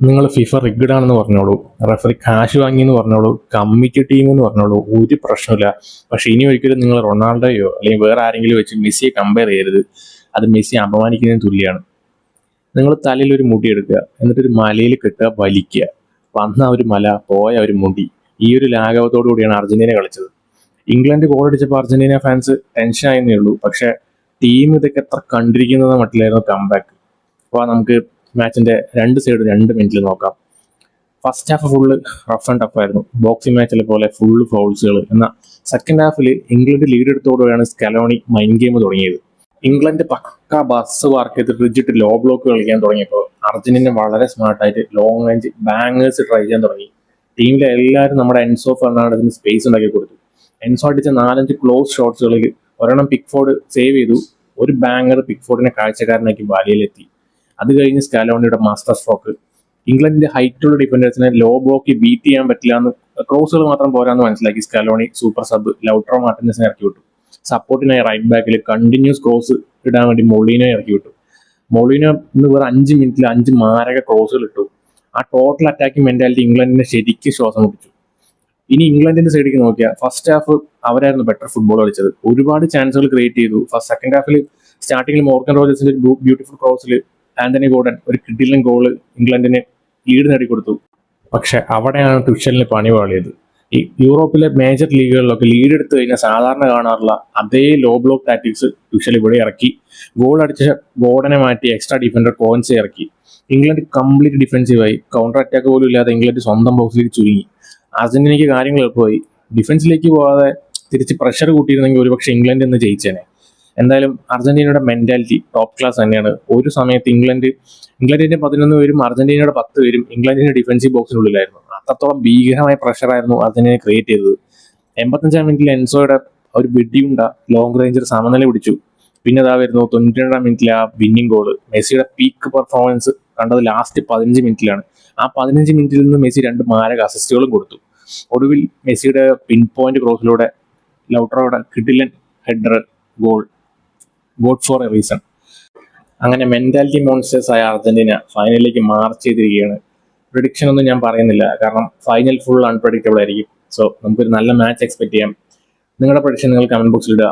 നിങ്ങൾ FIFA rigged ആണെന്ന് പറഞ്ഞോളൂ, റെഫറി കാശ് വാങ്ങിയെന്ന് പറഞ്ഞോളൂ, കമ്മിറ്റി ടീം എന്ന് പറഞ്ഞോളൂ, ഒരു പ്രശ്നമില്ല. പക്ഷെ ഇനി ഒരിക്കലും നിങ്ങൾ റൊണാൾഡോയോ അല്ലെങ്കിൽ വേറെ ആരെങ്കിലും വെച്ച് മെസ്സിയെ കമ്പയർ ചെയ്യരുത്. അത് മെസ്സിയെ അപമാനിക്കുന്നതിന് തുല്യമാണ്. നിങ്ങൾ തലയിൽ ഒരു മുടി എടുക്കുക, എന്നിട്ടൊരു മലയിൽ കെട്ടുക, വലിക്കുക. വന്ന ഒരു മല, പോയ ഒരു മുടി. ഈ ഒരു ലാഘവത്തോടു കൂടിയാണ് അർജന്റീന കളിച്ചത്. ഇംഗ്ലണ്ട് ഗോൾ അടിച്ചപ്പോൾ അർജന്റീന ഫാൻസ് ടെൻഷൻ ആയെന്നേ ഉള്ളൂ. പക്ഷെ ടീം ഇതൊക്കെ എത്ര കണ്ടിരിക്കുന്നത് മട്ടിലായിരുന്നു കംബാക്ക്. അപ്പോൾ നമുക്ക് മാച്ചിന്റെ രണ്ട് സൈഡ് 2 മിനിറ്റിൽ നോക്കാം. First half full rough and tough ആയിരുന്നു, ബോക്സിംഗ് മാച്ചിലെ പോലെ ഫുള്ള് ഫൗൾസുകൾ. എന്നാൽ സെക്കൻഡ് ഹാഫിൽ ഇംഗ്ലണ്ട് ലീഡ് എടുത്തോടെയാണ് സ്കലോണി മൈൻഡ് ഗെയിം തുടങ്ങിയത്. ഇംഗ്ലണ്ട് പക്ക ബസ് വർക്ക് ചെയ്ത് റിജിട്ട് ലോ ബ്ലോക്ക് കളിക്കാൻ തുടങ്ങിയപ്പോൾ അർജന്റീന വളരെ സ്മാർട്ടായിട്ട് ലോങ് റേഞ്ച് ബാങ്ങേഴ്സ് ട്രൈ ചെയ്യാൻ തുടങ്ങി. ടീമിലെ എല്ലാവരും നമ്മുടെ എൻസോ ഫെർണാണ്ടസിന് സ്പേസ് ഉണ്ടാക്കി കൊടുത്തു. എൻസോ അടിച്ച 4-5 ക്ലോസ് ഷോട്ട്സുകളിൽ ഒരെണ്ണം പിക്ഫോർഡ് സേവ് ചെയ്തു. ഒരു ബാങ്ങർ പിക്ഫോർഡിനെ കാഴ്ചക്കാരനാക്കി വലയിലെത്തി. അത് കഴിഞ്ഞ് സ്കാലോണിയുടെ മാസ്റ്റർ സ്ട്രോക്ക്. ഇംഗ്ലണ്ടിന്റെ ഹൈറ്റുള്ള ഡിഫൻഡേഴ്സിനെ ലോ ബ്ലോക്ക് ബീറ്റ് ചെയ്യാൻ പറ്റില്ല എന്ന്, ക്രോസുകൾ മാത്രം പോരാന്ന് മനസ്സിലാക്കി സ്കാലോണി സൂപ്പർ സബ് ലൗട്രോ മാർട്ടിനസിനെ ഇറക്കി വിട്ടു. സപ്പോർട്ടിനായി റൈറ്റ് ബാക്കിൽ കണ്ടിന്യൂസ് ക്രോസ് ഇടാൻ വേണ്ടി മൊളീനോ ഇറക്കി വിട്ടു. മൊളീനോ ഇന്ന് വേറെ 5 മിനിറ്റിൽ 5 മാരക ക്രോസുകൾ ഇട്ടു. ആ ടോട്ടൽ അറ്റാക്കിംഗ് മെന്റാലിറ്റി ഇംഗ്ലണ്ടിനെ ശരിക്കും ശ്വാസം മുട്ടിച്ചു. ഇനി ഇംഗ്ലണ്ടിന്റെ സൈഡിലേക്ക് നോക്കിയാൽ ഫസ്റ്റ് ഹാഫ് അവരായിരുന്നു ബെറ്റർ ഫുട്ബോൾ കളിച്ചത്. ഒരുപാട് ചാൻസുകൾ ക്രിയേറ്റ് ചെയ്തു. സെക്കൻഡ് ഹാഫിൽ സ്റ്റാർട്ടിങ്ങിൽ മോർഗൻ റോജേഴ്സിന്റെ ഒരു ബ്യൂട്ടിഫുൾ ക്രോസിൽ ആന്റണി ഗോർഡൻ ഒരു കിഡിലൻ ഗോള് ഇംഗ്ലണ്ടിന് ലീഡ് നേടിക്കൊടുത്തു. പക്ഷെ അവിടെയാണ് ട്യൂഷലിന് പണി പാളിയത്. ഈ യൂറോപ്പിലെ മേജർ ലീഗുകളിലൊക്കെ ലീഡ് എടുത്തു കഴിഞ്ഞാൽ സാധാരണ കാണാറുള്ള അതേ ലോ ബ്ലോക്ക് ടാക്ടിക്സ് ട്യൂഷൽ ഇവിടെ ഇറക്കി. ഗോൾ അടിച്ച ഗോർഡനെ മാറ്റി എക്സ്ട്രാ ഡിഫൻഡർ കോൻസെ ഇറക്കി. ഇംഗ്ലണ്ട് കംപ്ലീറ്റ് ഡിഫൻസീവായി. കൗണ്ടർ അറ്റാക്ക് പോലും ഇല്ലാതെ ഇംഗ്ലണ്ട് സ്വന്തം ബോക്സിലേക്ക് ചുരുങ്ങി. അർജന്റീനയ്ക്ക് കാര്യങ്ങൾ എളുപ്പമായി. ഡിഫൻസിലേക്ക് പോകാതെ തിരിച്ച് പ്രഷർ കൂട്ടിയിരുന്നെങ്കിൽ ഒരുപക്ഷെ ഇംഗ്ലണ്ട് ഇന്ന് ജയിച്ചേനെ. എന്തായാലും അർജന്റീനയുടെ മെന്റാലിറ്റി ടോപ്പ് ക്ലാസ് തന്നെയാണ്. ഒരു സമയത്ത് ഇംഗ്ലണ്ടിന്റെ 11 പേരും അർജന്റീനയുടെ 10 പേരും ഇംഗ്ലണ്ടിന്റെ ഡിഫൻസീവ് ബോക്സിനുള്ളിലായിരുന്നു. അത്രത്തോളം ഭീകരമായ പ്രഷറായിരുന്നു അർജന്റീന ക്രിയേറ്റ് ചെയ്തത്. 85-ാം മിനിറ്റിൽ എൻസോയുടെ ഒരു വെടിയുണ്ട ലോങ് റേഞ്ചർ സമനില പിടിച്ചു. പിന്നെ അതാ വരുന്നു 92-ാം മിനിറ്റിലെ ആ വിന്നിംഗ് ഗോള്. മെസ്സിയുടെ പീക്ക് പെർഫോമൻസ് കണ്ടത് ലാസ്റ്റ് 15 മിനിറ്റിലാണ്. ആ 15 മിനിറ്റിൽ നിന്ന് മെസ്സി 2 മാരക അസിസ്റ്റുകളും കൊടുത്തു. ഒടുവിൽ മെസ്സിയുടെ പിൻ പോയിന്റ് ക്രോസിലൂടെ ലൗട്രോയുടെ കിഡിലൻ header goal for a reason. അങ്ങനെ മെന്റാലിറ്റി മോൺസ്റ്റേഴ്സ് ആയ അർജന്റീന ഫൈനലിലേക്ക് മാർച്ച് ചെയ്തിരിക്കുകയാണ്. പ്രിഡിക്ഷൻ ഒന്നും ഞാൻ പറയുന്നില്ല, കാരണം ഫൈനൽ ഫുൾ അൺപ്രഡിക്റ്റബിൾ ആയിരിക്കും. സോ നമുക്കൊരു നല്ല മാച്ച് എക്സ്പെക്ട് ചെയ്യാം. നിങ്ങളുടെ പ്രഡിക്ഷൻ നിങ്ങൾ കമന്റ് ബോക്സിൽ ഇടുക.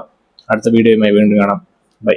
അടുത്ത വീഡിയോയുമായി വീണ്ടും കാണാം. ബൈ.